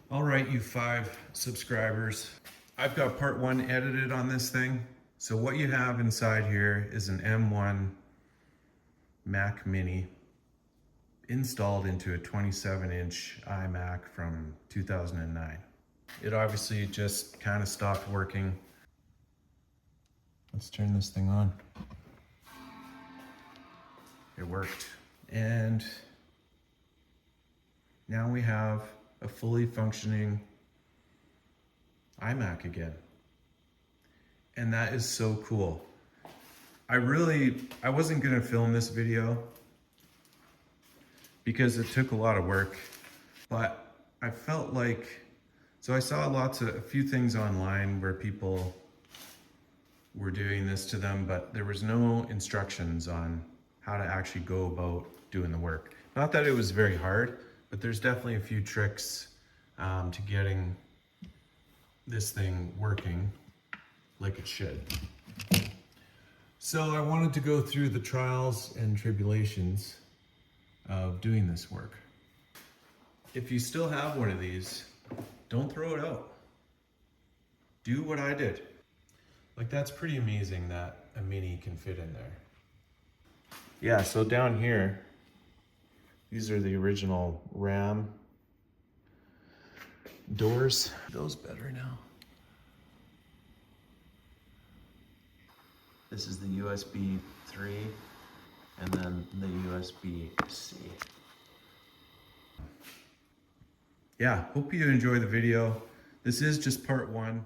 All right, you 5 subscribers. I've got part 1 edited on this thing. So what you have inside here is an M1 Mac Mini installed into a 27-inch iMac from 2009. It obviously just kind of stopped working. Let's turn this thing on. It worked. And now we have a fully functioning iMac again. And that is so cool. I wasn't gonna film this video because it took a lot of work, but I felt like, so I saw a few things online where people were doing this to them, but there was no instructions on how to actually go about doing the work. Not that it was very hard, but there's definitely a few tricks to getting this thing working like it should. So I wanted to go through the trials and tribulations of doing this work. If you still have one of these, don't throw it out. Do what I did. Like, that's pretty amazing that a Mini can fit in there. Yeah, so down here, these are the original RAM doors. Those better now. This is the USB 3 and then the USB-C. Yeah, hope you enjoy the video. This is just part 1.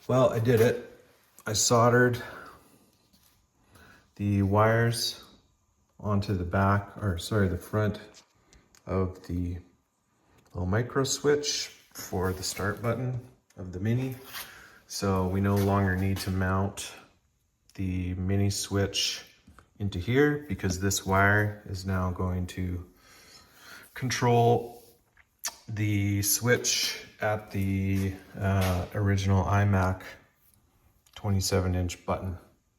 Well, I did it. I soldered the wires onto the the front of the little micro switch for the start button of the Mini. So we no longer need to mount the Mini switch into here because this wire is now going to control the switch at the original iMac 27-inch button.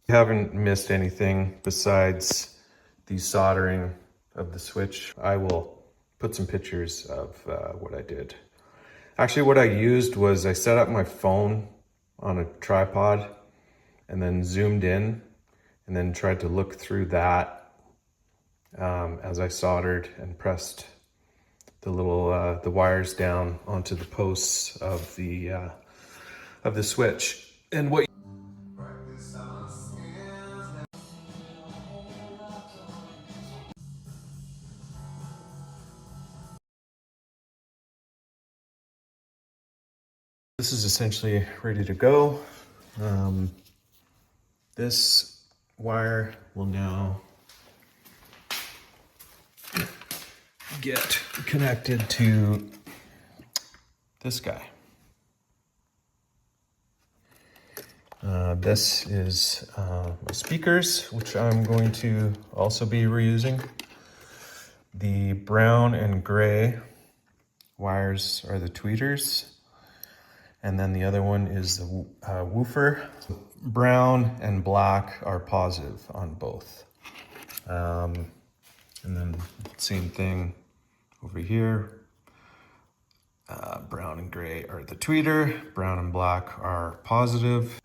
You haven't missed anything besides the soldering of the switch. I will put some pictures of what I did. Actually, what I used was I set up my phone on a tripod and then zoomed in and then tried to look through that as I soldered and pressed the little the wires down onto the posts of the switch. And what this is essentially ready to go. This wire will now get connected to this guy. This is my speakers, which I'm going to also be reusing. The brown and gray wires are the tweeters, And then the other one is the woofer. Brown and black are positive on both. And then same thing over here. Brown and gray are the tweeter. Brown and black are positive.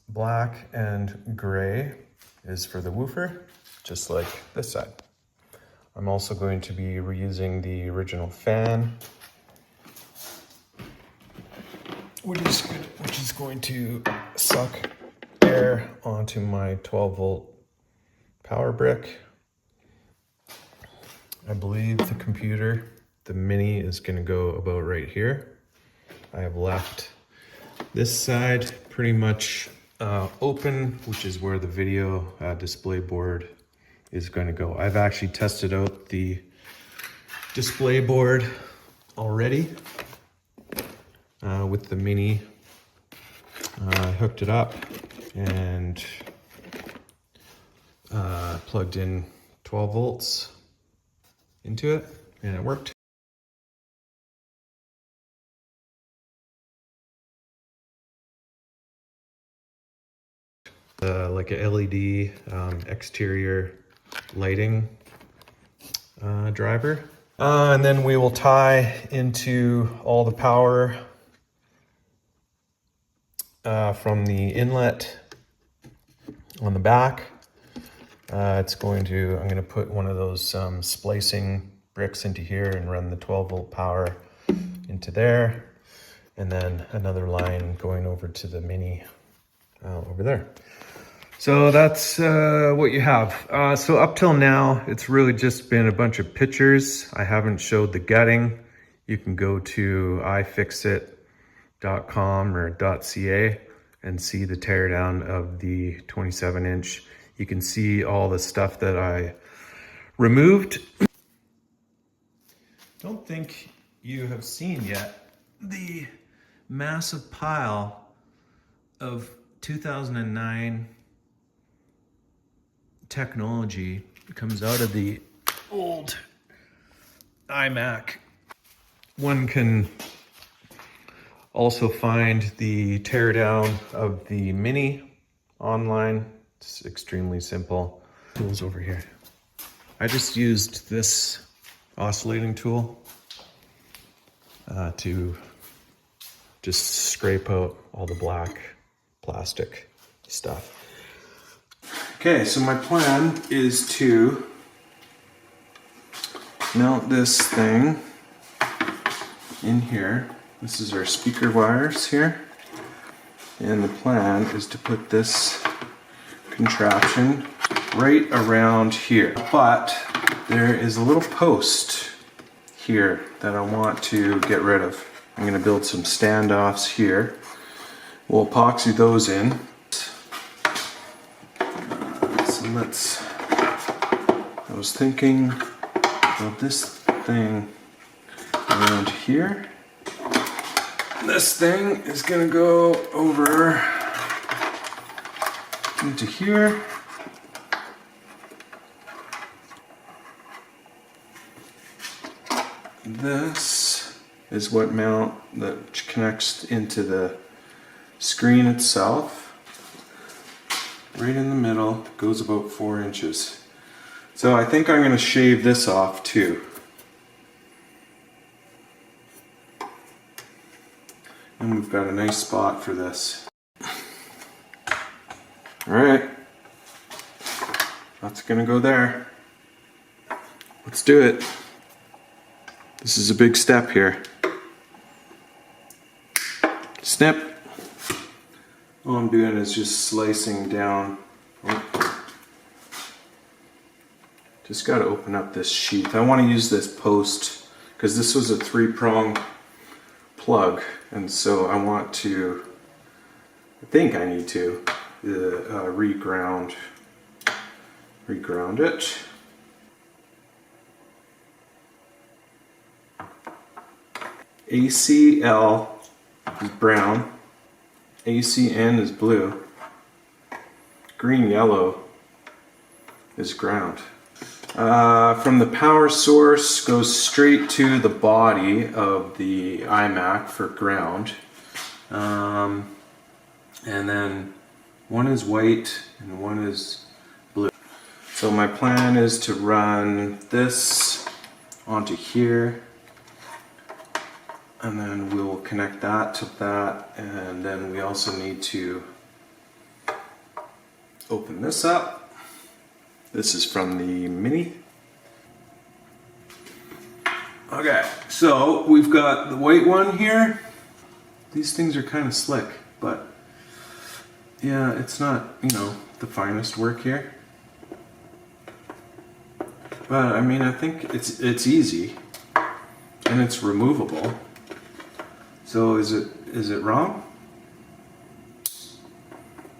Black and gray is for the woofer, just like this side. I'm also going to be reusing the original fan, which is going to suck air onto my 12-volt power brick. I believe the computer, the mini, is going to go about right here. I have left this side pretty much open, which is where the video display board is going to go. I've actually tested out the display board already with the mini. I hooked it up and plugged in 12 volts into it, and it worked. Like a LED exterior lighting driver. And then we will tie into all the power from the inlet on the back. I'm going to put one of those splicing bricks into here and run the 12-volt power into there. And then another line going over to the mini over there. So that's what you have. So up till now, it's really just been a bunch of pictures. I haven't showed the gutting. You can go to ifixit.com or .ca and see the teardown of the 27-inch. You can see all the stuff that I removed. Don't think you have seen yet the massive pile of 2009 technology comes out of the old iMAC. One can also find the teardown of the mini online. It's extremely simple. Tools over here. I just used this oscillating tool to just scrape out all the black plastic stuff. Okay, so my plan is to mount this thing in here. This is our speaker wires here. And the plan is to put this contraption right around here. But there is a little post here that I want to get rid of. I'm going to build some standoffs here. We'll epoxy those in. I was thinking about this thing around here. This thing is gonna go over into here. This is what that connects into the screen itself. Right in the middle, goes about 4 inches. So I think I'm going to shave this off too. And we've got a nice spot for this. Alright, that's going to go there. Let's do it. This is a big step here. Snip. All I'm doing is just slicing down. Just got to open up this sheath. I want to use this post because this was a 3-prong plug, and so I think I need to reground it. ACL is brown. ACN is blue. Green yellow is ground. From the power source goes straight to the body of the iMAC for ground. And then one is white and one is blue. So my plan is to run this onto here, and then we will connect that to that, and then we also need to open this up. This is from the Mini. Okay, so we've got the white one here. These things are kind of slick, but yeah, it's not, you know, the finest work here. But I mean, I think it's easy and it's removable. So is it wrong?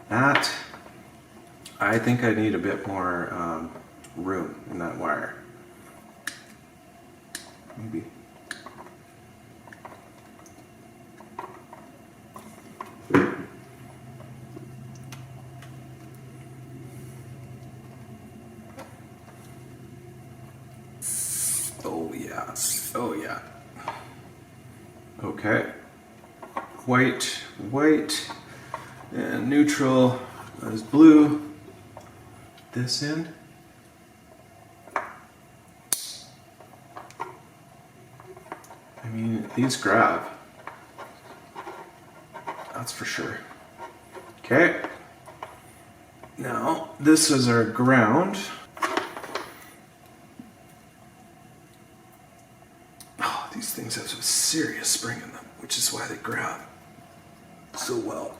That, I think I need a bit more room in that wire. Maybe. Oh yeah, oh yeah. Okay. White, and neutral is blue. This end. I mean, these grab. That's for sure. Okay. Now, this is our ground. Oh, these things have some serious spring in them, which is why they grab so well.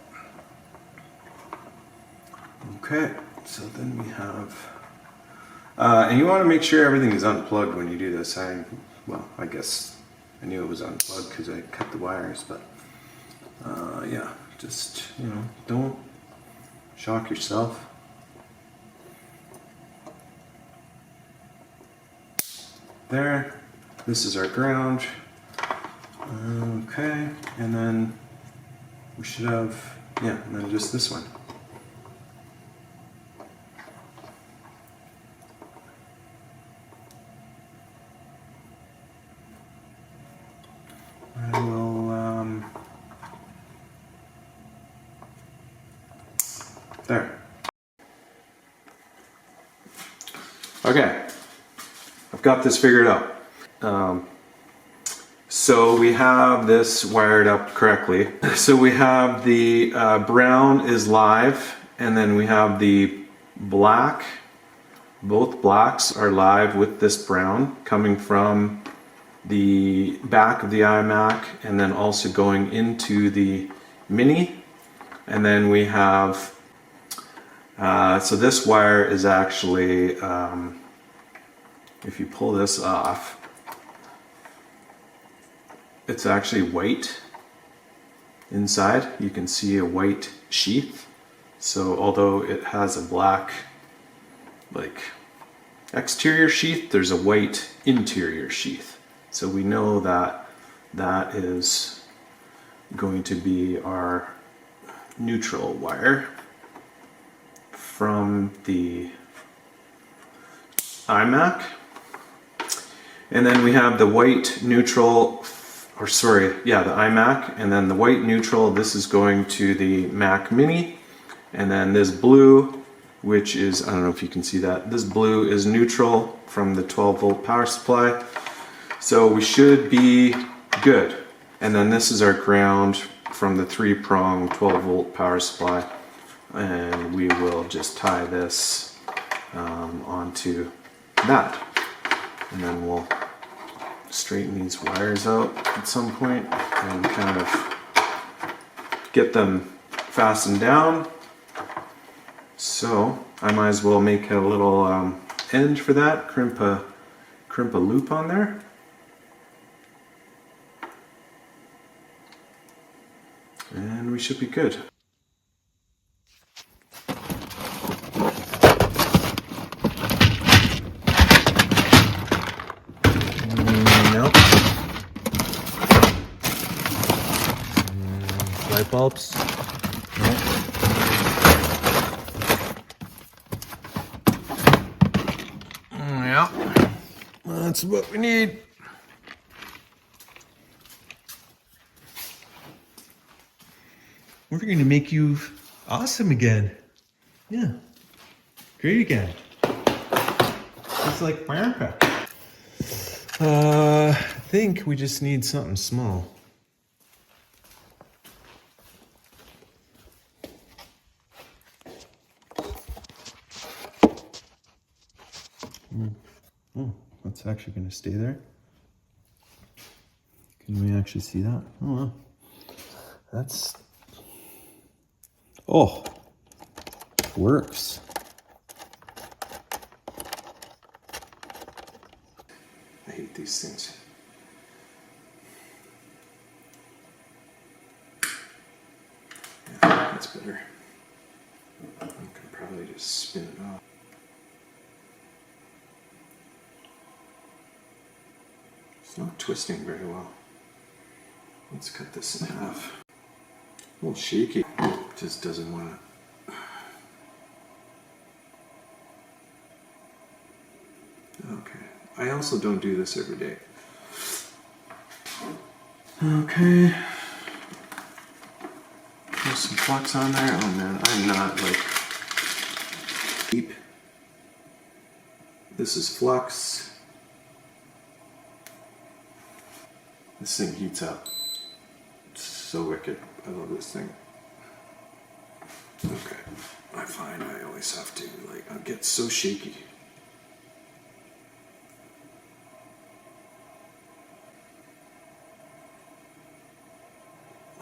Okay, so then we have, and you want to make sure everything is unplugged when you do this. Well, I guess I knew it was unplugged because I cut the wires, but yeah, just, you know, don't shock yourself. There, this is our ground. Okay, and then we should have, yeah, and then just this one. I will, there. Okay, I've got this figured out. So we have this wired up correctly. So we have the brown is live, and then we have the black. Both blacks are live with this brown coming from the back of the iMAC and then also going into the Mini. And then we have, so this wire is actually, if you pull this off, it's actually white inside. You can see a white sheath. So although it has a black like exterior sheath, there's a white interior sheath. So we know that that is going to be our neutral wire from the iMAC. And then we have the white neutral, or sorry, yeah, the iMac, and then the white neutral, this is going to the Mac Mini, and then this blue, which is, I don't know if you can see that, this blue is neutral from the 12 volt power supply. So we should be good. And then this is our ground from the 3-prong 12 volt power supply, and we will just tie this onto that, and then we'll straighten these wires out at some point and kind of get them fastened down. So I might as well make a little end for that, crimp a loop on there. And we should be good. Nope. Light bulbs. Nope. Yeah. That's what we need. We're gonna make you awesome again. Yeah, great again. It's like America. I think we just need something small. Oh, that's actually gonna stay there. Can we actually see that? Oh, wow. That's... Oh, works. I hate these things. Yeah, that's better. I can probably just spin it off. It's not twisting very well. Let's cut this in half. A little shaky. Just doesn't want to. Okay. I also don't do this every day. Okay. There's some flux on there. Oh man, I'm not like deep. This is flux. This thing heats up. It's so wicked. I love this thing. Okay. I find I always have to, like, I get so shaky.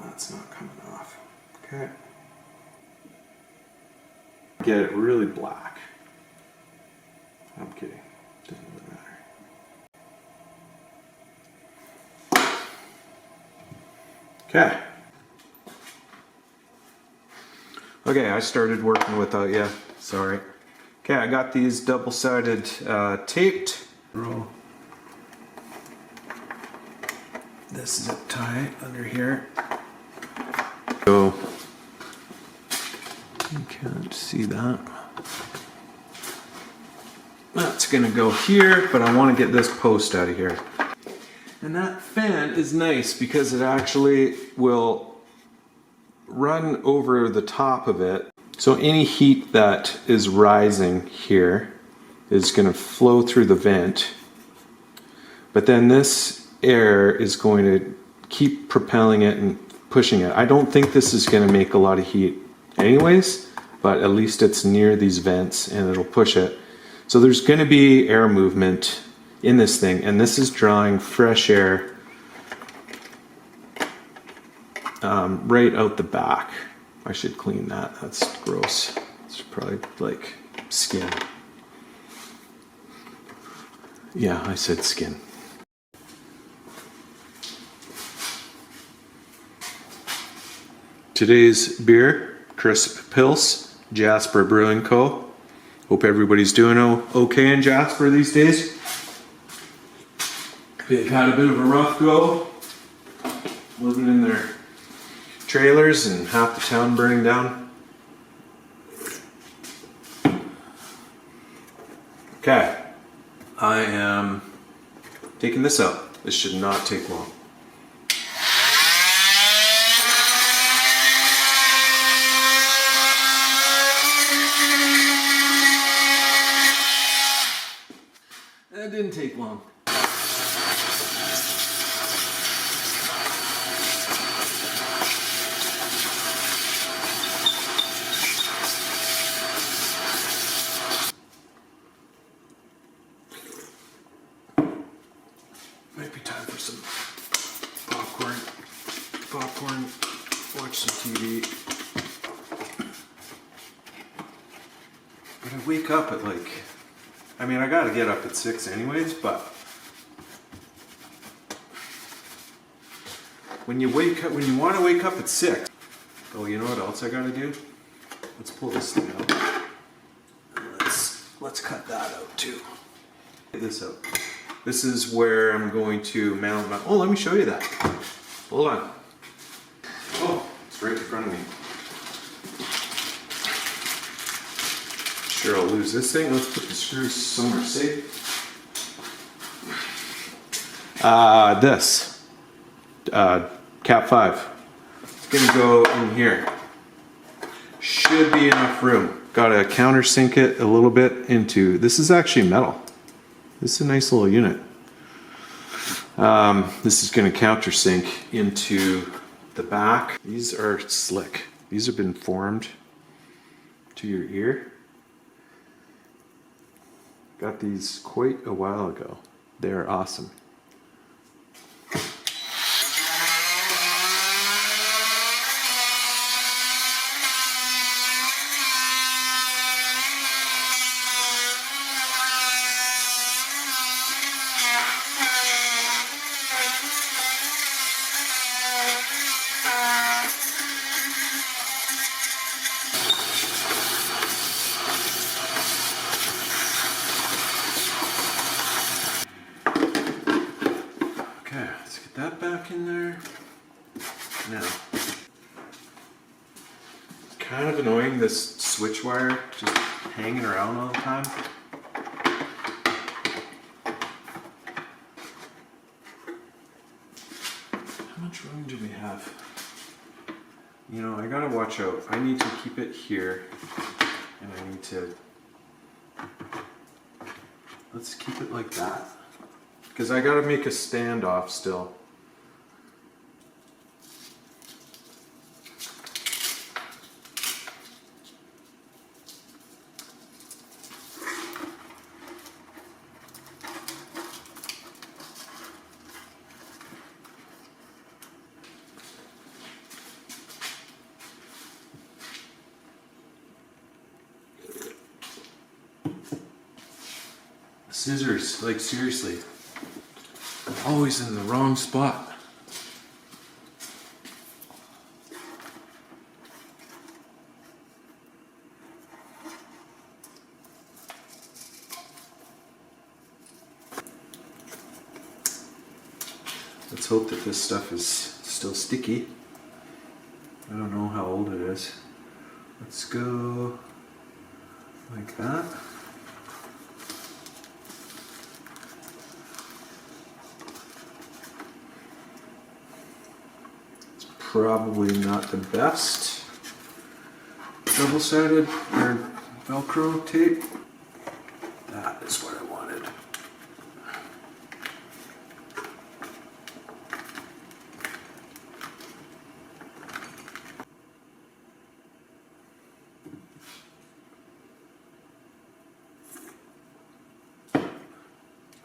That's not coming off. Okay. Get it really black. I'm kidding. Doesn't really matter. Okay. Okay, I started working without you. Sorry. Okay, I got these double-sided taped. Roll this zip tie under here. So you can't see that. That's gonna go here, but I want to get this post out of here. And that fan is nice because it actually will run over the top of it. So any heat that is rising here is going to flow through the vent. But then this air is going to keep propelling it and pushing it. I don't think this is going to make a lot of heat anyways, but at least it's near these vents and it'll push it. So there's going to be air movement in this thing, and this is drawing fresh air right out the back. I should clean that. That's gross. It's probably like skin. Yeah, I said skin. Today's beer, Crisp Pils, Jasper Brewing Co. Hope everybody's doing okay in Jasper these days. They've had a bit of a rough go, living in their trailers and half the town burning down. Okay, I am taking this out. This should not take long. That didn't take long. Might be time for some popcorn, watch some TV. But I wake up at like, I mean, I gotta get up at 6 anyways, but when you wake up, when you want to wake up at 6, oh, you know what else I gotta do? Let's pull this thing out. Let's cut that out too. Get this out. This is where I'm going to mount my, oh, let me show you that. Hold on. Oh, it's right in front of me. Sure, I'll lose this thing. Let's put the screws somewhere safe. This Cap 5. It's gonna go in here. should be enough room. Got to countersink it a little bit into, this is actually metal. This is a nice little unit. This is going to countersink into the back. These are slick. These have been formed to your ear. Got these quite a while ago. They're awesome. Okay, let's get that back in there. Now, it's kind of annoying, this switch wire just hanging around all the time. How much room do we have? You know, I gotta watch out. I need to keep it here, and I need to, let's keep it like that. Because I gotta make a standoff still. Scissors, like seriously. Always in the wrong spot. Let's hope that this stuff is still sticky. I don't know how old it is. Let's go like that. Probably not the best double-sided or Velcro tape. That is what I wanted.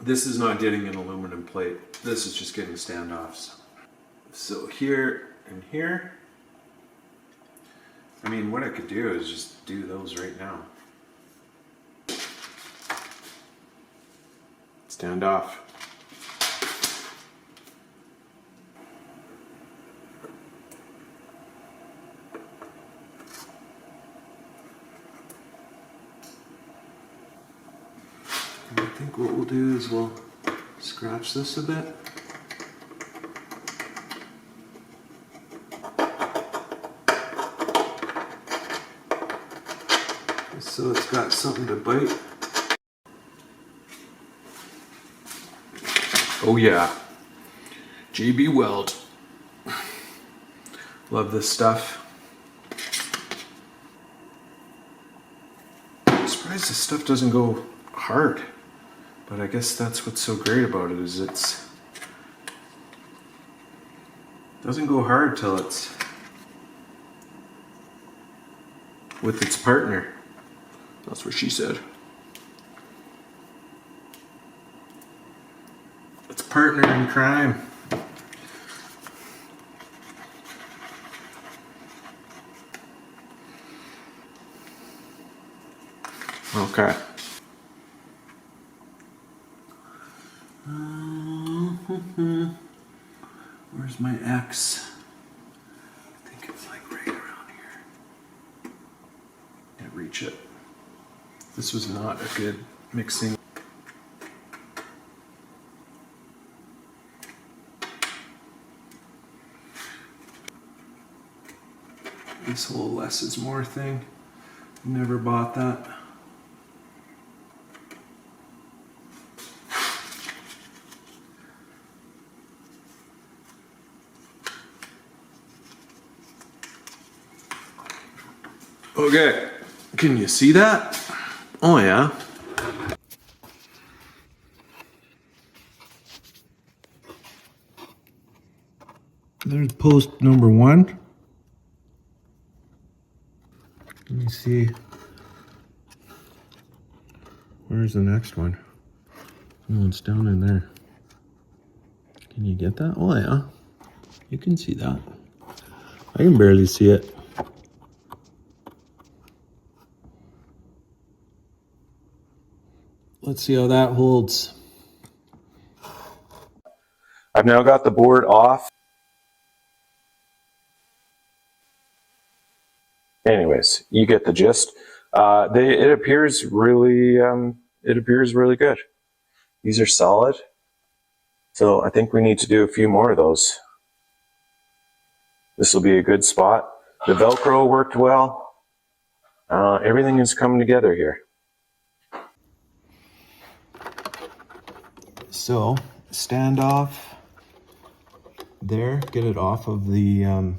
This is not getting an aluminum plate. This is just getting standoffs. So here and here, I mean, what I could do is just do those right now. Stand off. And I think what we'll do is we'll scratch this a bit. So it's got something to bite. Oh yeah, JB Weld. Love this stuff. I'm surprised this stuff doesn't go hard, but I guess that's what's so great about it, is it doesn't go hard till it's with its partner. That's what she said. It's partner in crime. Okay. Where's my X? I think it's like right around here. Can't reach it. This was not a good mixing. This whole less is more thing. Never bought that. Okay, can you see that? Oh yeah. There's post number 1. Let me see. Where's the next one? Oh, it's down in there. Can you get that? Oh yeah. You can see that. I can barely see it. Let's see how that holds. I've now got the board off. Anyways, you get the gist. It appears really good. These are solid. So I think we need to do a few more of those. This will be a good spot. The Velcro worked well. Everything is coming together here. So standoff there, get it off of the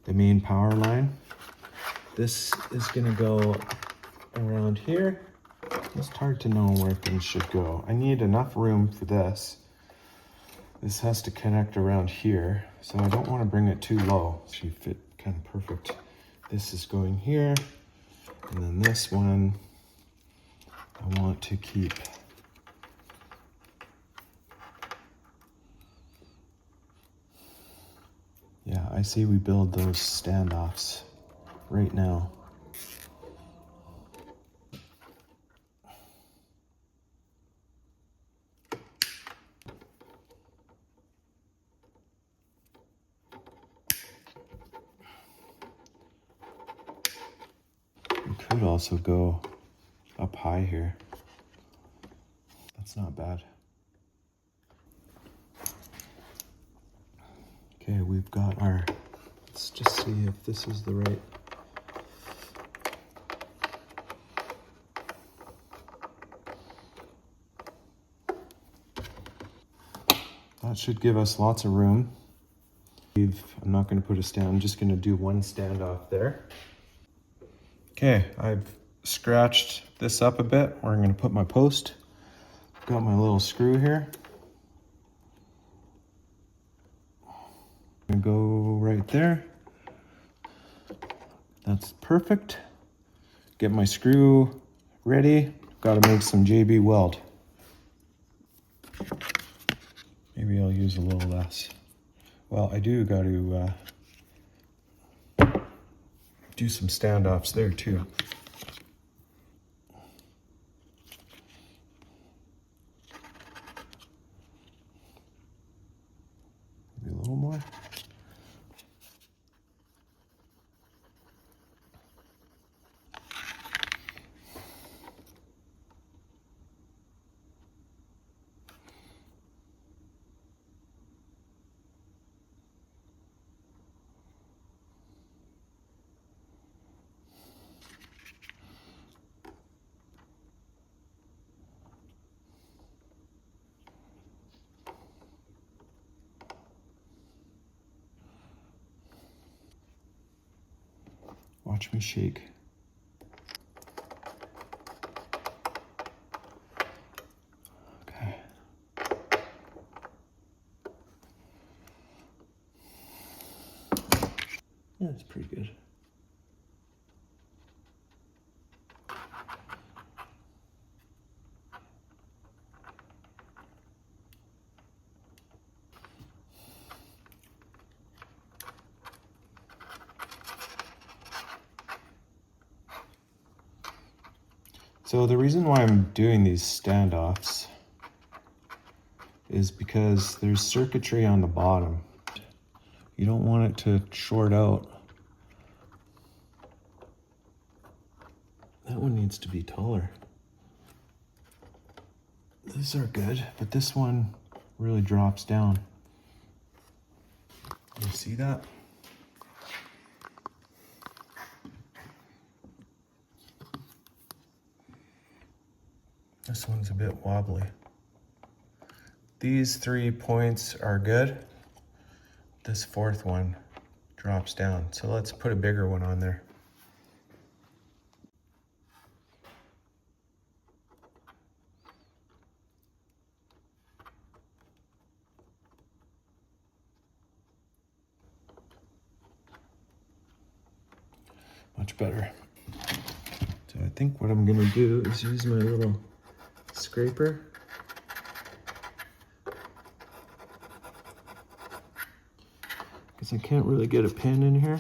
main power line. This is gonna go around here. It's hard to know where things should go. I need enough room for this. This has to connect around here, so I don't want to bring it too low. It should fit kind of perfect. This is going here, and then this one I want to keep. Yeah, I say we build those standoffs right now. We could also go up high here. That's not bad. Okay, we've got our, let's just see if this is the right. That should give us lots of room. I'm not going to put a stand, I'm just going to do one standoff there. Okay, I've scratched this up a bit where I'm going to put my post. Got my little screw here. I'm going to go right there. That's perfect. Get my screw ready. Got to make some JB weld. Maybe I'll use a little less. Well, I do got to do some standoffs there too. Maybe a little more. Watch me shake. Okay. Yeah, it's pretty good. So the reason why I'm doing these standoffs is because there's circuitry on the bottom. You don't want it to short out. That one needs to be taller. These are good, but this one really drops down. You see that? This one's a bit wobbly. These 3 points are good. This fourth one drops down. So let's put a bigger one on there. much better. So I think what I'm gonna do is use my little scraper. Because I can't really get a pin in here.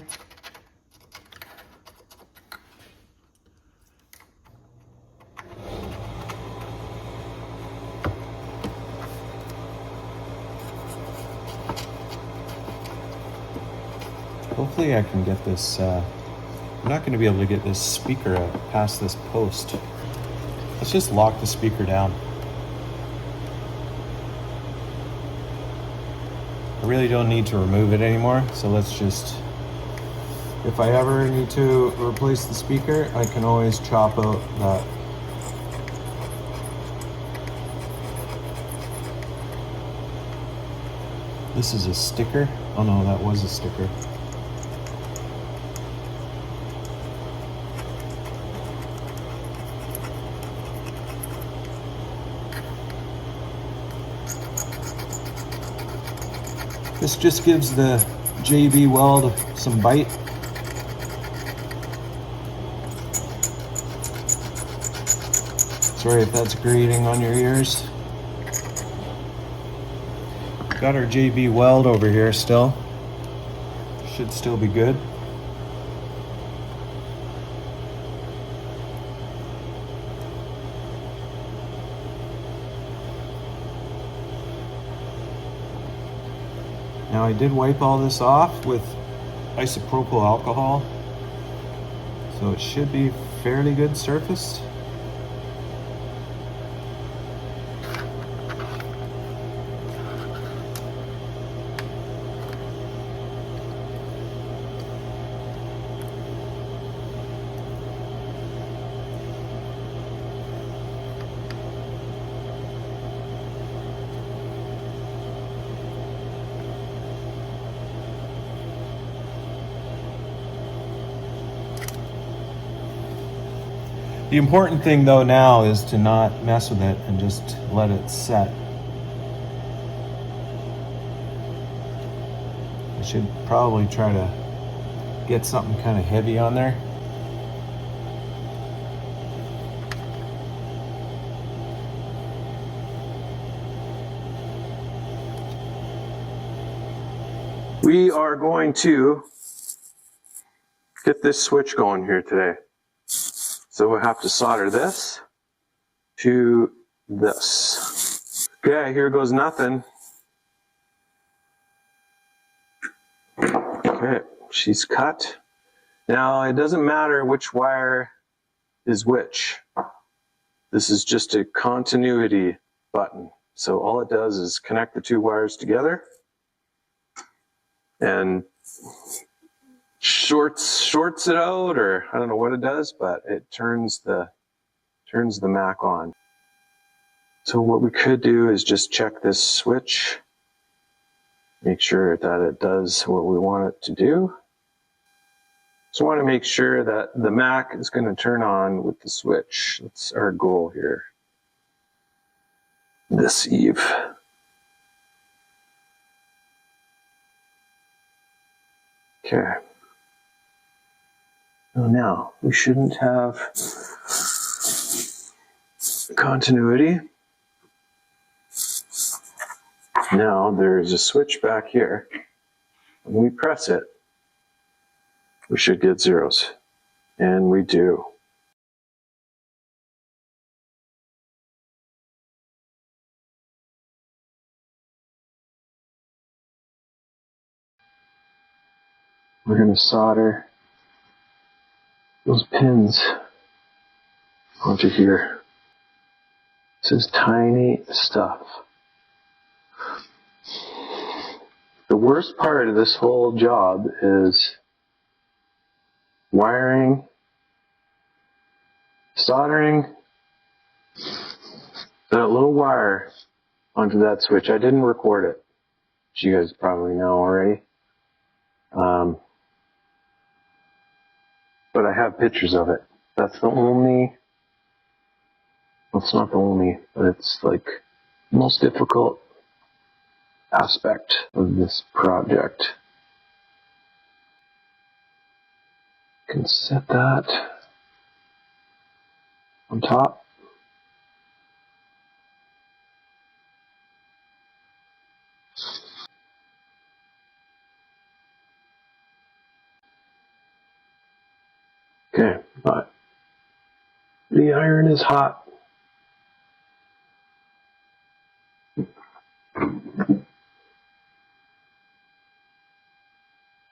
Hopefully I can get this, I'm not going to be able to get this speaker out past this post. Let's just lock the speaker down. I really don't need to remove it anymore, so let's just, if I ever need to replace the speaker, I can always chop out that. This is a sticker. Oh no, that was a sticker. This just gives the JB weld some bite. Sorry if that's grating on your ears. Got our JB weld over here still. Should still be good. Now I did wipe all this off with isopropyl alcohol, so it should be fairly good surfaced. The important thing though now is to not mess with it and just let it set. I should probably try to get something kind of heavy on there. We are going to get this switch going here today. So we'll have to solder this to this. Okay, here goes nothing. Okay, she's cut. Now it doesn't matter which wire is which. This is just a continuity button. So all it does is connect the two wires together and shorts it out, or I don't know what it does, but it turns the Mac on. So what we could do is just check this switch, make sure that it does what we want it to do. So I want to make sure that the Mac is going to turn on with the switch. That's our goal here this eve. Okay. Now, we shouldn't have continuity. Now, there's a switch back here. When we press it, we should get zeros. And we do. We're going to solder those pins onto here. This is tiny stuff. The worst part of this whole job is wiring, soldering that little wire onto that switch. I didn't record it, which you guys probably know already. But I have pictures of it. That's the only, well, it's not the only, but it's like the most difficult aspect of this project. Can set that on top. Okay, but the iron is hot.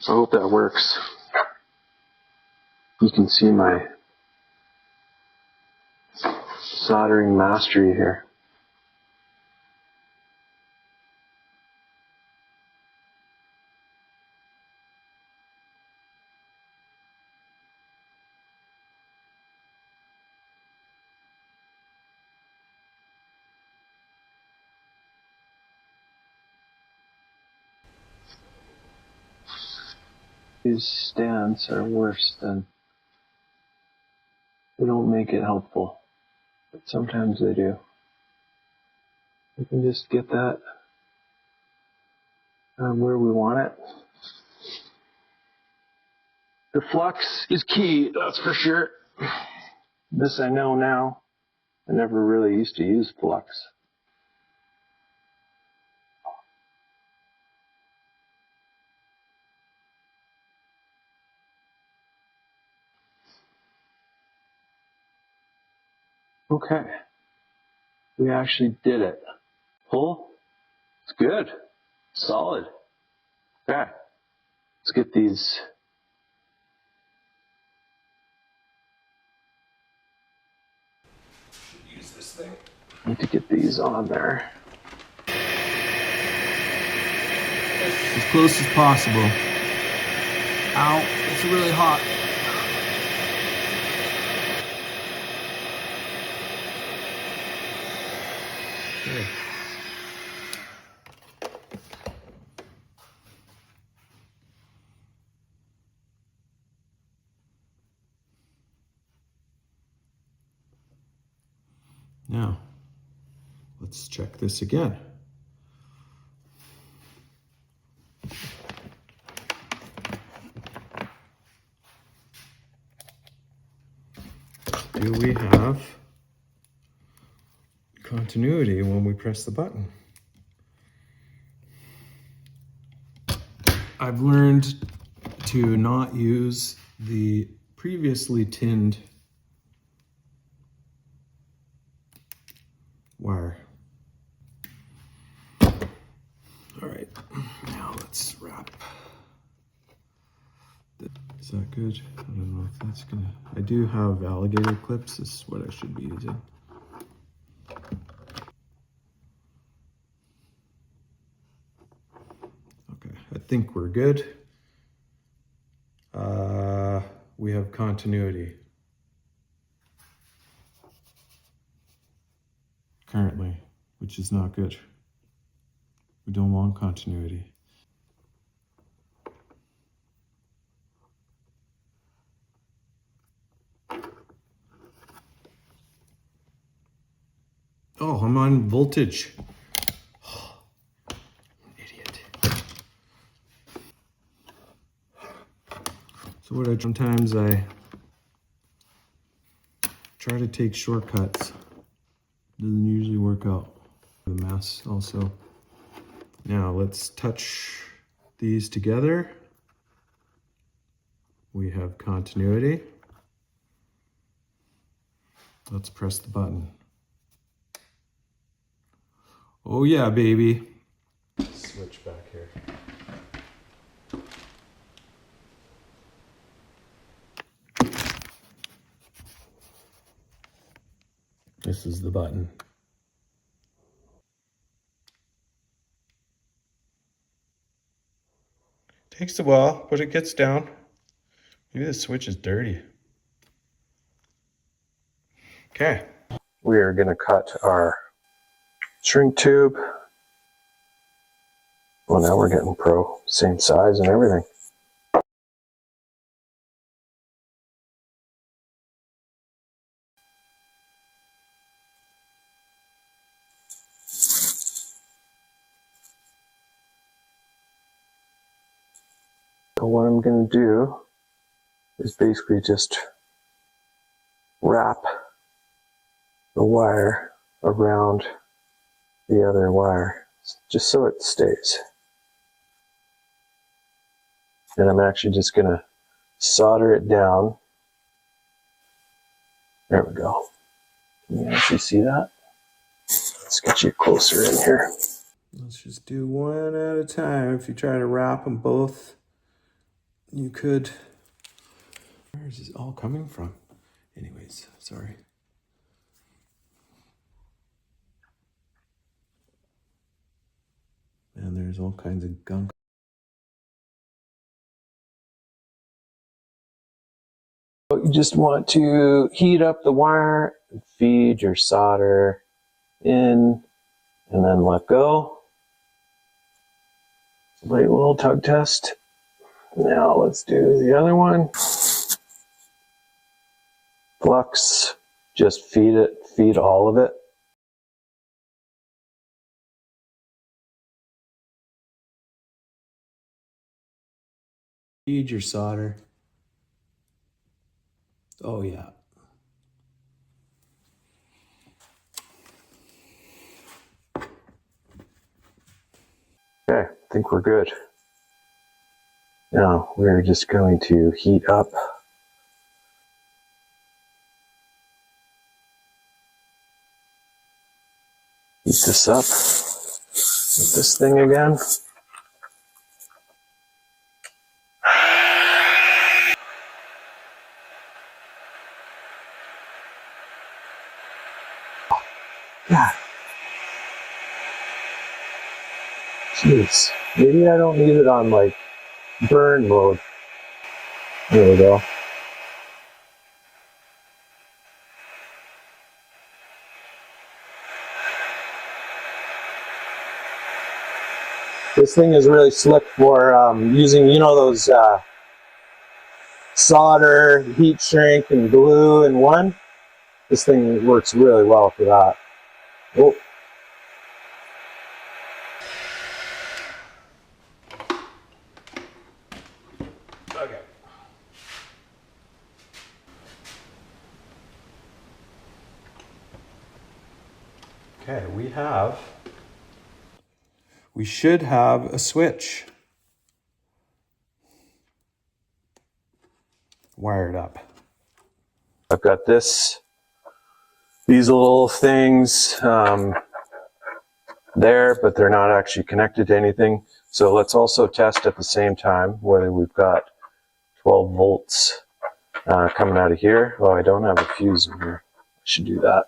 I hope that works. You can see my soldering mastery here. These stands are worse than, they don't make it helpful, but sometimes they do. We can just get that where we want it. The flux is key, that's for sure. This I know now. I never really used to use flux. Okay, we actually did it. Pull, it's good, solid. Okay, let's get these. Should use this thing. Need to get these on there. As close as possible. Ow, it's really hot. Okay. Now, let's check this again. Do we have continuity when we press the button? I've learned to not use the previously tinned wire. All right, now let's wrap. Is that good? I don't know if that's gonna, I do have alligator clips. This is what I should be using. Okay, I think we're good. We have continuity currently, which is not good. We don't want continuity. Oh, I'm on voltage. Oh, idiot. So what sometimes I try to take shortcuts. Doesn't usually work out. The mess also. Now let's touch these together. We have continuity. Let's press the button. Oh yeah, baby. Switch back here. This is the button. Takes a while, but it gets down. Maybe the switch is dirty. Okay. We are gonna cut our shrink tube. Well, now we're getting pro, same size and everything. So what I'm gonna do is basically just wrap the wire around the other wire, just so it stays. And I'm actually just going to solder it down. There we go. Can you actually see that? Let's get you closer in here. Let's just do one at a time. If you try to wrap them both, you could. Where is this all coming from? Anyways, sorry. And there's all kinds of gunk. You just want to heat up the wire and feed your solder in and then let go. Light little tug test. Now let's do the other one. Flux, just feed all of it. Feed your solder. Oh yeah. Okay, I think we're good. Now we're just going to heat up this up with this thing again. God. Jeez. Maybe I don't need it on like burn mode. There we go. This thing is really slick for using, you know, those solder, heat shrink, and glue in one. This thing works really well for that. Oh. Okay. Okay, we should have a switch wired up. I've got these little things there, but they're not actually connected to anything. So let's also test at the same time whether we've got 12 volts coming out of here. Oh, I don't have a fuse in here. I should do that.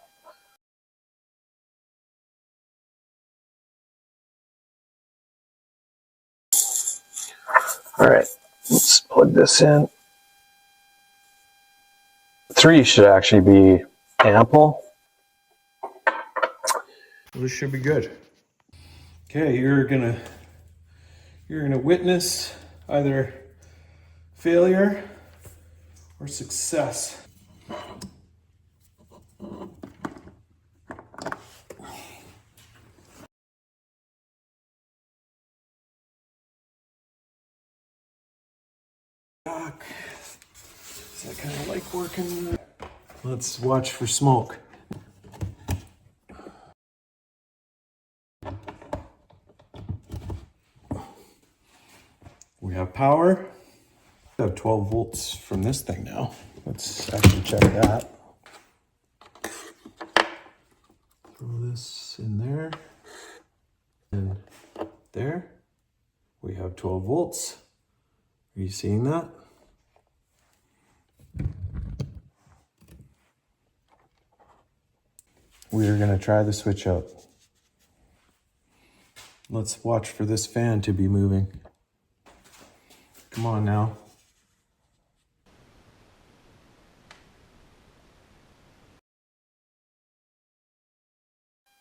All right, let's plug this in. 3 should actually be ample. This should be good. Okay, you're gonna witness either failure or success. I kind of like working. Let's watch for smoke. We have power. We have 12 volts from this thing now. Let's actually check that. Throw this in there. And there. We have 12 volts. Are you seeing that? We are going to try the switch out. Let's watch for this fan to be moving. Come on now.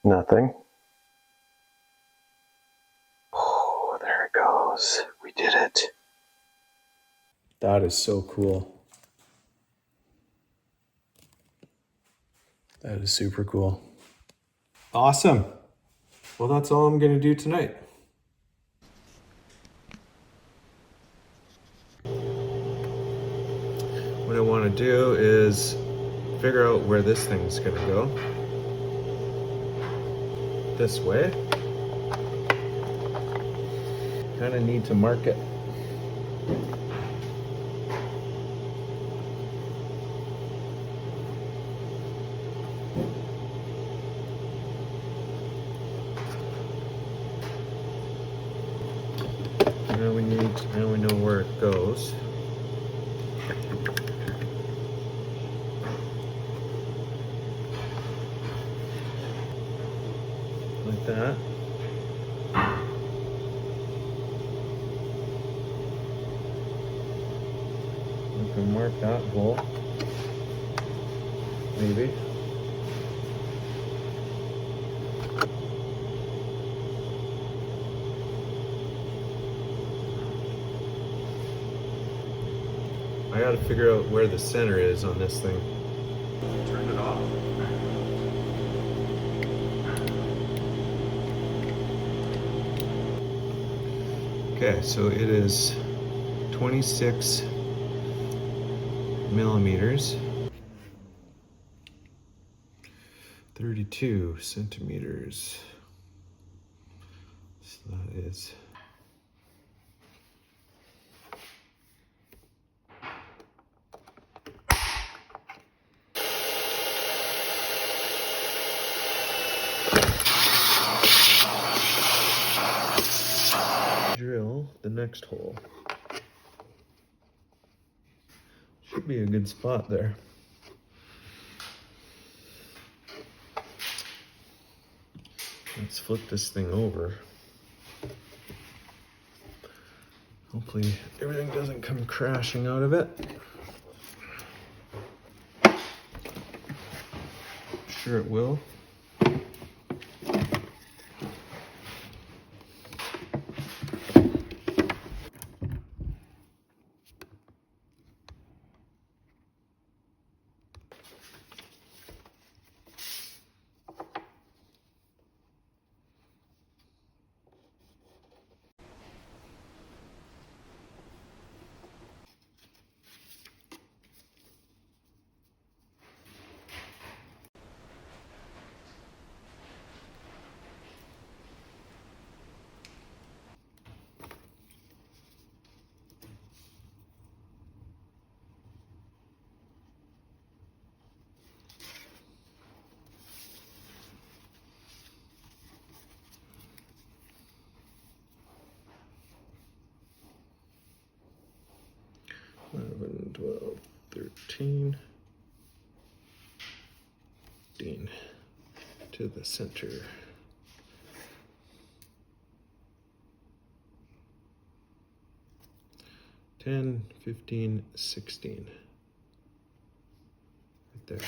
Nothing. Oh, there it goes. We did it. That is so cool. That is super cool. Awesome. Well, that's all I'm going to do tonight. want to do is figure out where this thing's going to go. This way. Kind of need to mark it. Now we know where it goes. Like that. We can mark that hole. Maybe. I gotta figure out where the center is on this thing. Turn it off. Okay, so it is 26 millimeters, 32 centimeters. So that is drill the next hole. Should be a good spot there. Let's flip this thing over. Hopefully everything doesn't come crashing out of it. Sure it will. Eleven, 12, 13, 15 to the center. 10, 15, 16. Right there.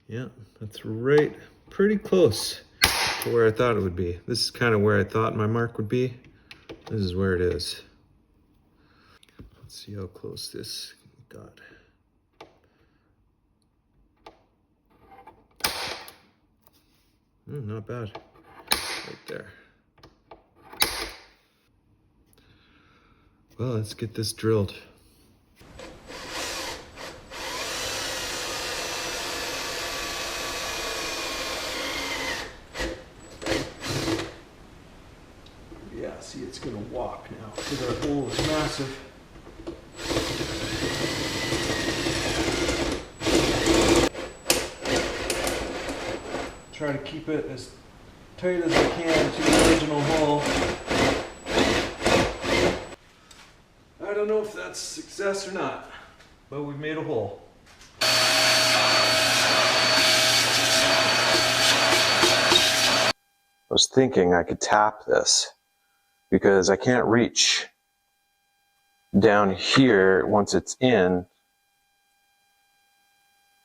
Yeah, that's right, pretty close to where I thought it would be. This is kind of where I thought my mark would be. This is where it is. Let's see how close this got. Not bad, right there. Well, let's get this drilled. Yeah, see, it's gonna walk now because our hole is massive. Try to keep it as tight as I can to the original hole. I don't know if that's success or not, but we've made a hole. I was thinking I could tap this because I can't reach down here once it's in.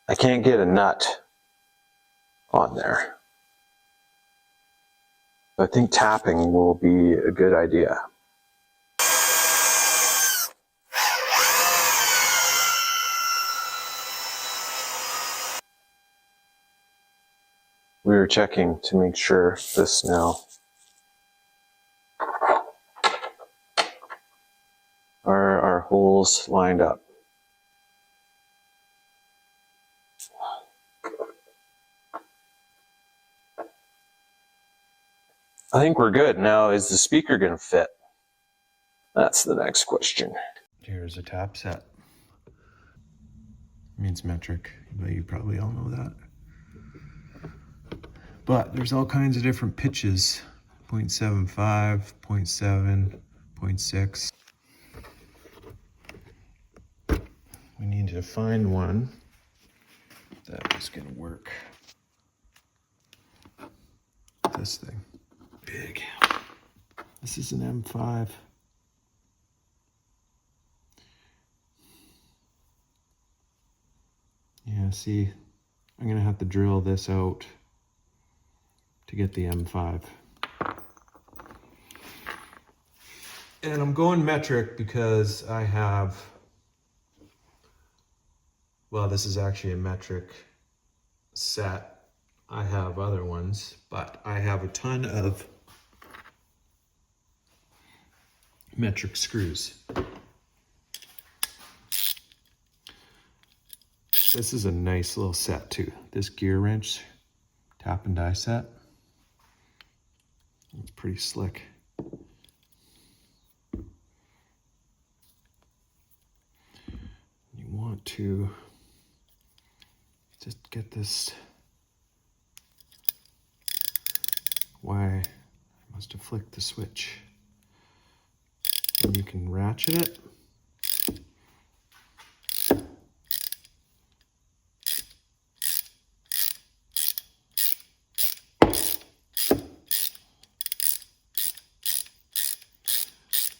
I can't get a nut on there. I think tapping will be a good idea. We were checking to make sure this now. Are our holes lined up? I think we're good. Now, is the speaker going to fit? That's the next question. Here's a tap set. Means metric, but you probably all know that. But there's all kinds of different pitches. 0.75, 0.7, 0.6. We need to find one that is going to work. This thing. Big. This is an M5. Yeah, see, I'm going to have to drill this out to get the M5. And I'm going metric because I have, well, this is actually a metric set. I have other ones, but I have a ton of metric screws. This is a nice little set too. This gear wrench, tap and die set. It's pretty slick. You want to just get this. Why? I must have flicked the switch. And you can ratchet it.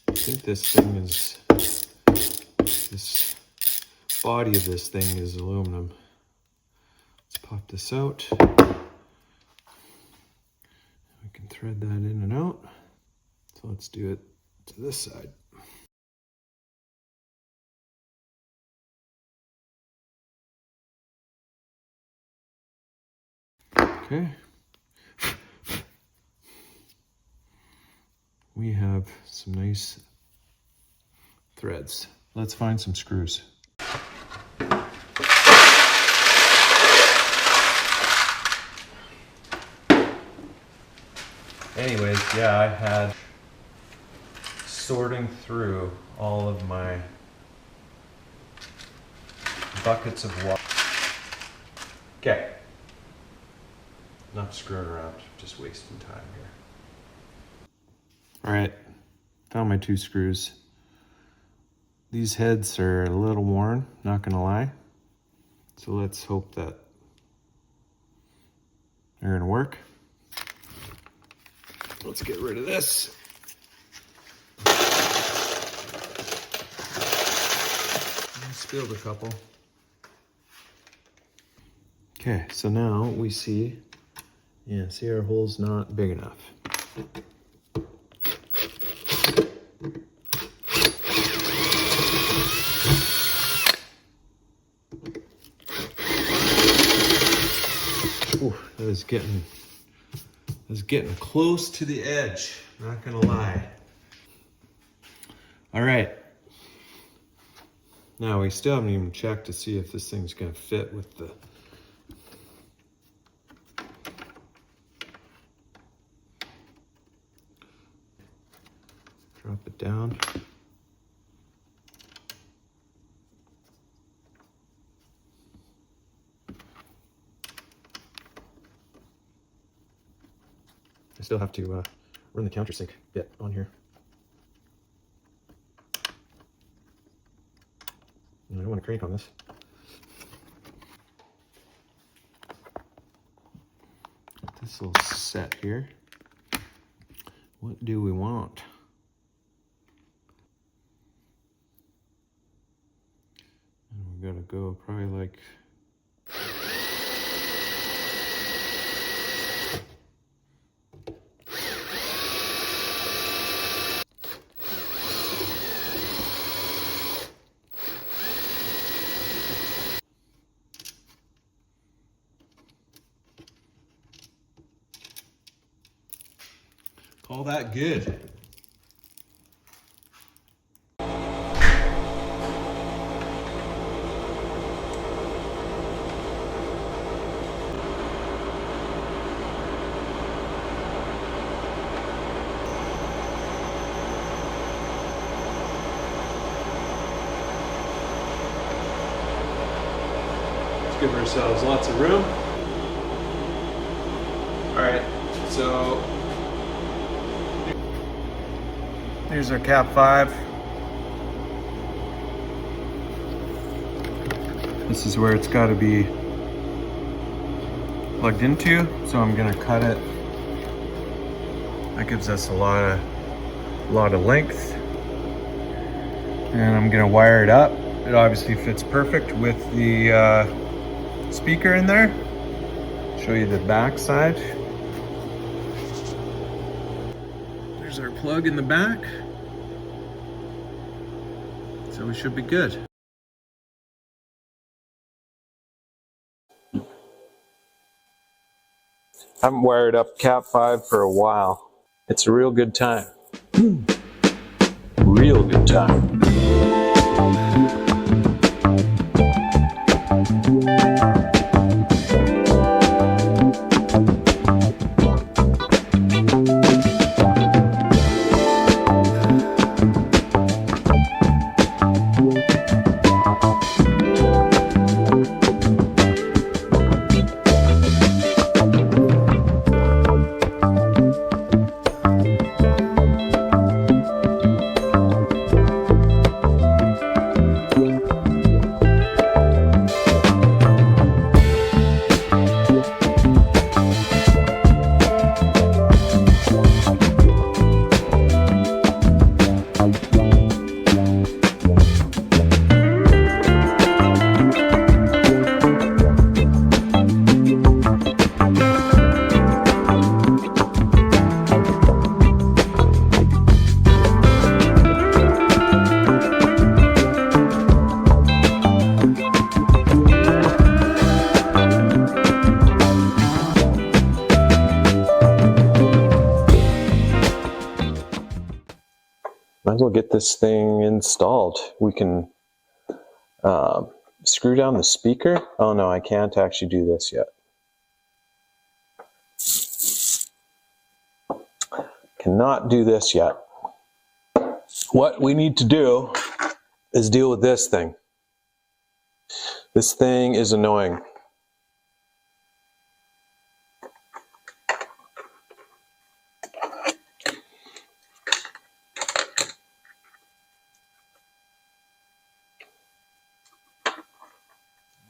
I think this thing is, this body of this thing is aluminum. Let's pop this out. We can thread that in and out. So let's do it to this side. Okay. We have some nice threads. Let's find some screws. Anyways, yeah, I had sorting through all of my buckets of water. Okay. Not screwing around, just wasting time here. All right, found my 2 screws. These heads are a little worn, not gonna lie. So let's hope that they're gonna work. Let's get rid of this. I spilled a couple. Okay, so now we see, yeah, see our hole's not big enough. Ooh, that is getting close to the edge, not gonna lie. All right. Now we still haven't even checked to see if this thing's gonna fit with the drop it down. I still have to run the countersink bit on here. I don't want to crank on this. This little set here. What do we want? And we gotta go probably like Call that good. Let's give ourselves lots of room. All right, so here's our Cat 5. This is where it's got to be plugged into, so I'm gonna cut it. That gives us a lot of length, and I'm gonna wire it up. It obviously fits perfect with the speaker in there. Show you the back side. There's our plug in the back, so we should be good. Haven't wired up Cat 5 for a while. It's a real good time. Real good time. Might as well get this thing installed. We can screw down the speaker. Oh no, I can't actually do this yet. Cannot do this yet. What we need to do is deal with this thing. This thing is annoying.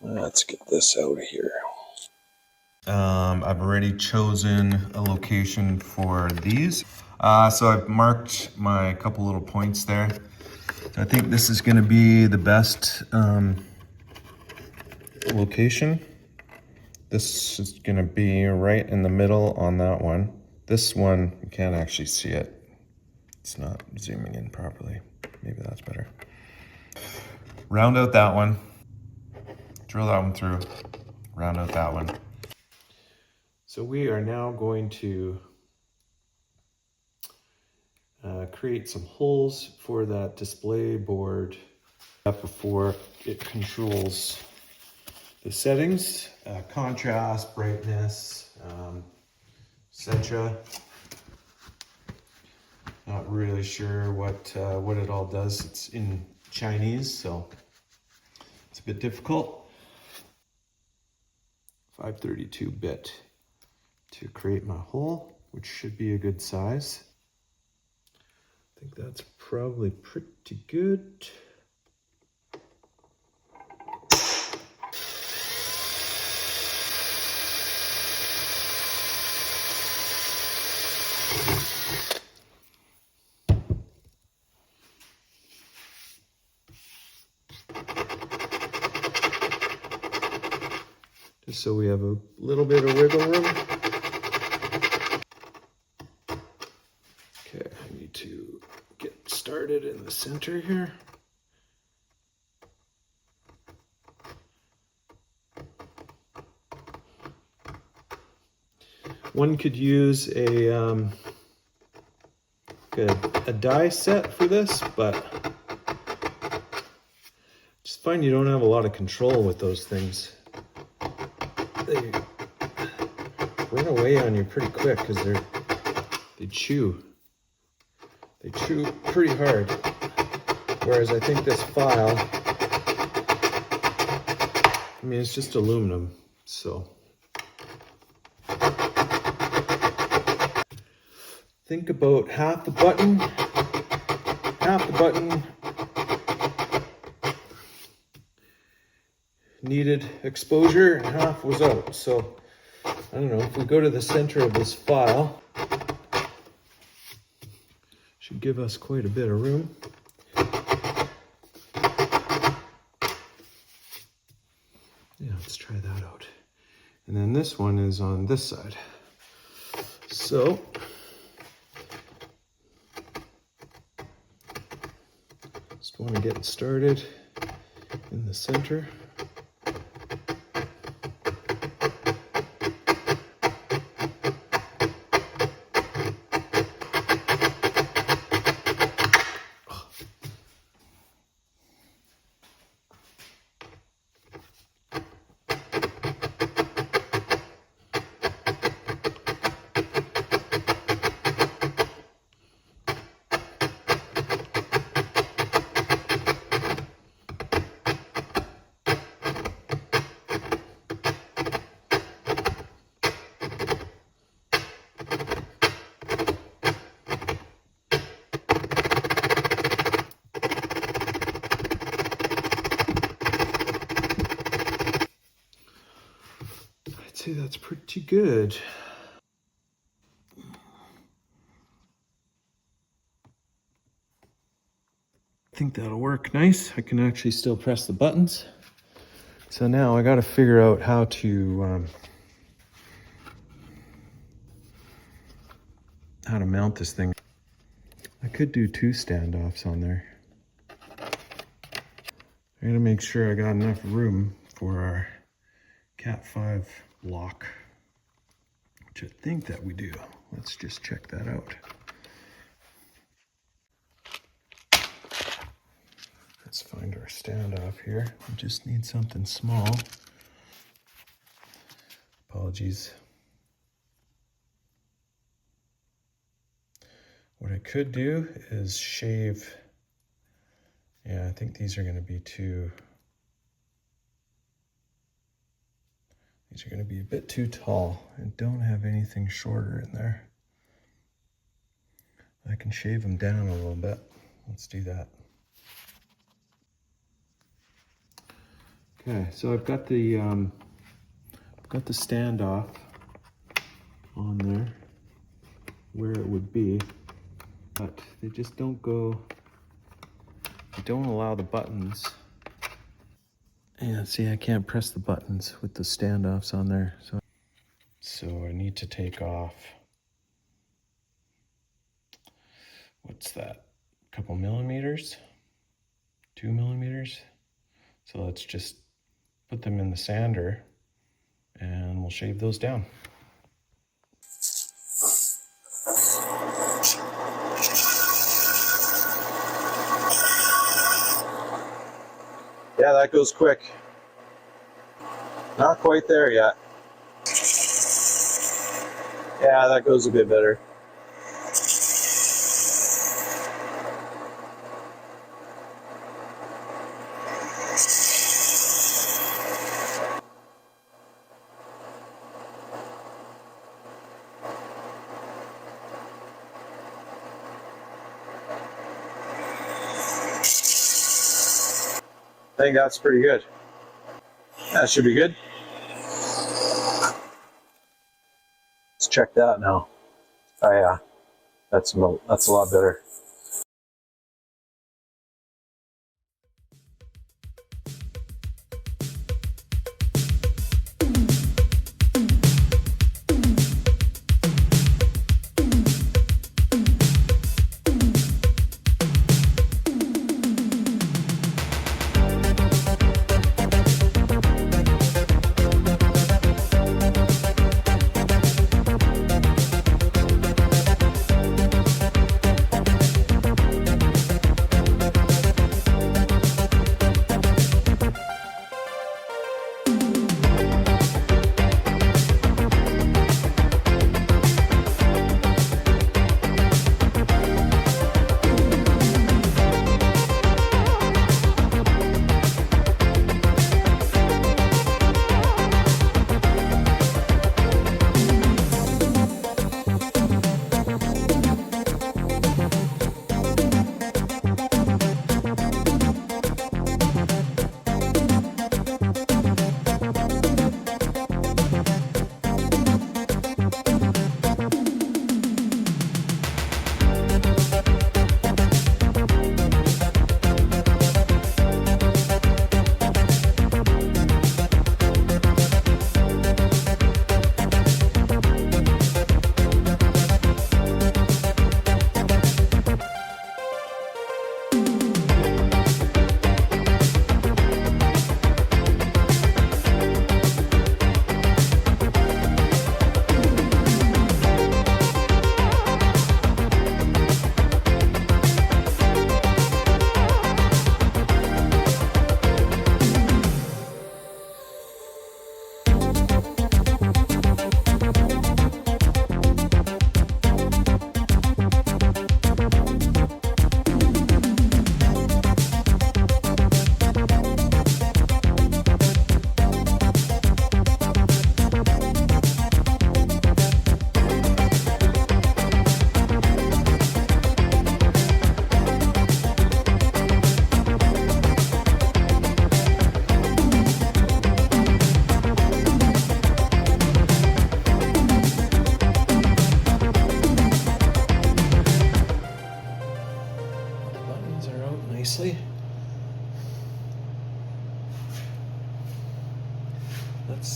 Let's get this out of here. I've already chosen a location for these. So I've marked my couple little points there. I think this is going to be the best location. This is going to be right in the middle on that one. This one, you can't actually see it. It's not zooming in properly. Maybe that's better. Round out that one. Drill that one through. Round out that one. So we are now going to create some holes for that display board before it controls the settings, contrast, brightness, etc. Not really sure what it all does. It's in Chinese, so it's a bit difficult. 532-bit to create my hole, which should be a good size. I think that's probably pretty good. Just so we have a little bit of wiggle room. Okay, I need to get started in the center here. One could use a like a die set for this, but just find you don't have a lot of control with those things. They run away on you pretty quick because they chew. They chew pretty hard. Whereas I think this file, I mean, it's just aluminum, so. Think about half the button needed exposure and half was out. So I don't know, if we go to the center of this file, should give us quite a bit of room. Yeah, let's try that out. And then this one is on this side. So just want to get it started in the center. That's pretty good. I think that'll work nice. I can actually still press the buttons. So now I got to figure out how to mount this thing. I could do 2 standoffs on there. I gotta make sure I got enough room for our Cat 5 lock, which I think that we do. Let's just check that out. Let's find our standoff here. We just need something small. Apologies. What I could do is shave. Yeah, I think these are going to be too. These are going to be a bit too tall and don't have anything shorter in there. I can shave them down a little bit. Let's do that. Okay, so I've got the standoff on there where it would be, but they just don't go. They don't allow the buttons. Yeah, see, I can't press the buttons with the standoffs on there. So I need to take off, what's that? A couple millimeters? 2 millimeters? So let's just put them in the sander and we'll shave those down. Yeah, that goes quick. Not quite there yet. Yeah, that goes a bit better. I think that's pretty good. That should be good. Let's check that now. Oh yeah, that's a lot better.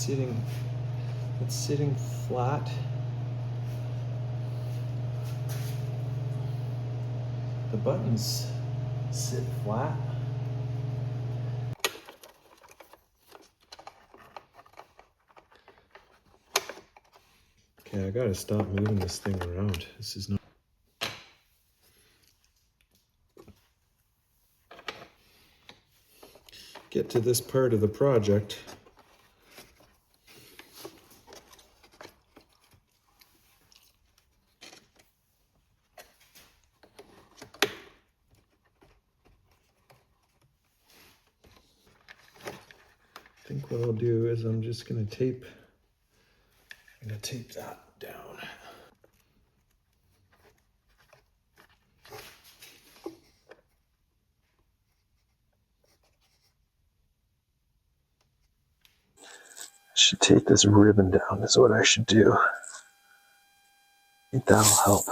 sitting flat. The buttons sit flat. Okay, I gotta stop moving this thing around. This is not. Get to this part of the project. I think what I'll do is I'm just gonna tape that down. Should tape this ribbon down is what I should do. I think that'll help.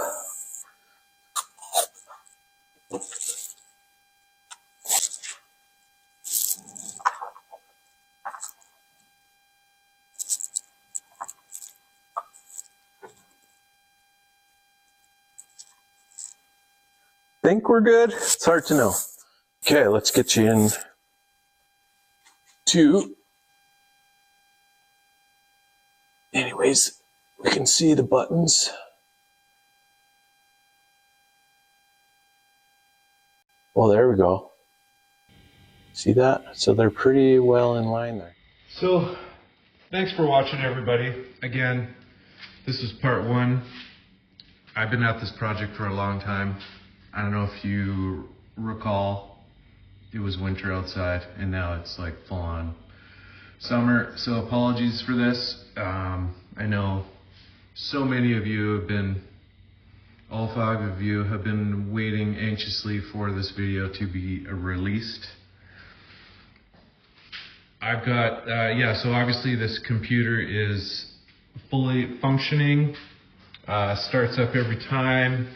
Think we're good? It's hard to know. Okay, let's get you in to. Anyways, we can see the buttons. Well, there we go. See that? So they're pretty well in line there. So, thanks for watching, everybody. Again, this is part one. I've been at this project for a long time. I don't know if you recall, it was winter outside and now it's like full on summer. So apologies for this. I know so many of you have been, all 5 of you have been waiting anxiously for this video to be released. I've got, so obviously this computer is fully functioning, starts up every time.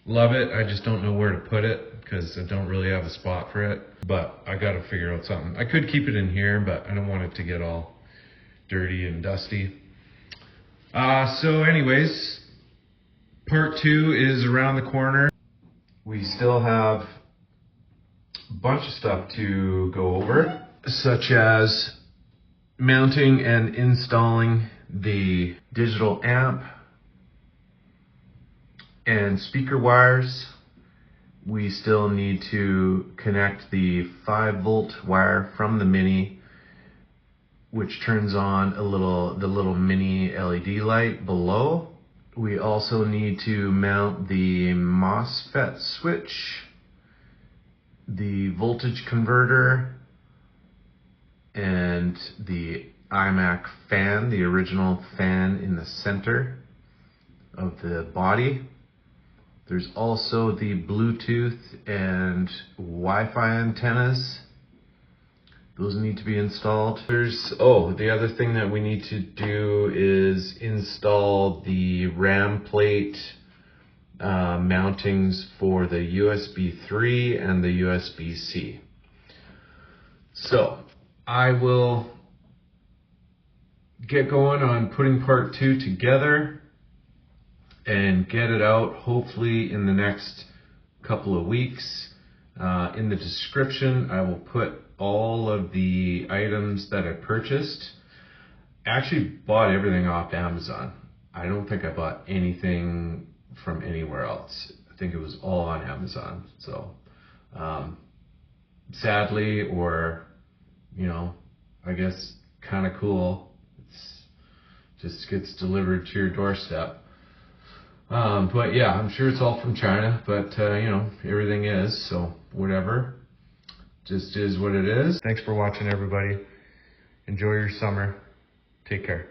Love it. I just don't know where to put it because I don't really have a spot for it, but I got to figure out something. I could keep it in here, but I don't want it to get all dirty and dusty. So anyways, part 2 is around the corner. We still have a bunch of stuff to go over, such as mounting and installing the digital amp and speaker wires. We still need to connect the 5-volt wire from the Mini, which turns on the little mini LED light below. We also need to mount the MOSFET switch, the voltage converter, and the iMAC fan, the original fan in the center of the body. There's also the Bluetooth and Wi-Fi antennas. Those need to be installed. The other thing that we need to do is install the RAM plate mountings for the USB 3 and the USB-C. So I will get going on putting part 2 together and get it out hopefully in the next couple of weeks. In the description, I will put all of the items that I purchased. I actually bought everything off Amazon. I don't think I bought anything from anywhere else. I think it was all on Amazon. So sadly, or I guess kind of cool, it's just gets delivered to your doorstep. But yeah, I'm sure it's all from China, but everything is, so whatever. Just is what it is. Thanks for watching, everybody. Enjoy your summer. Take care.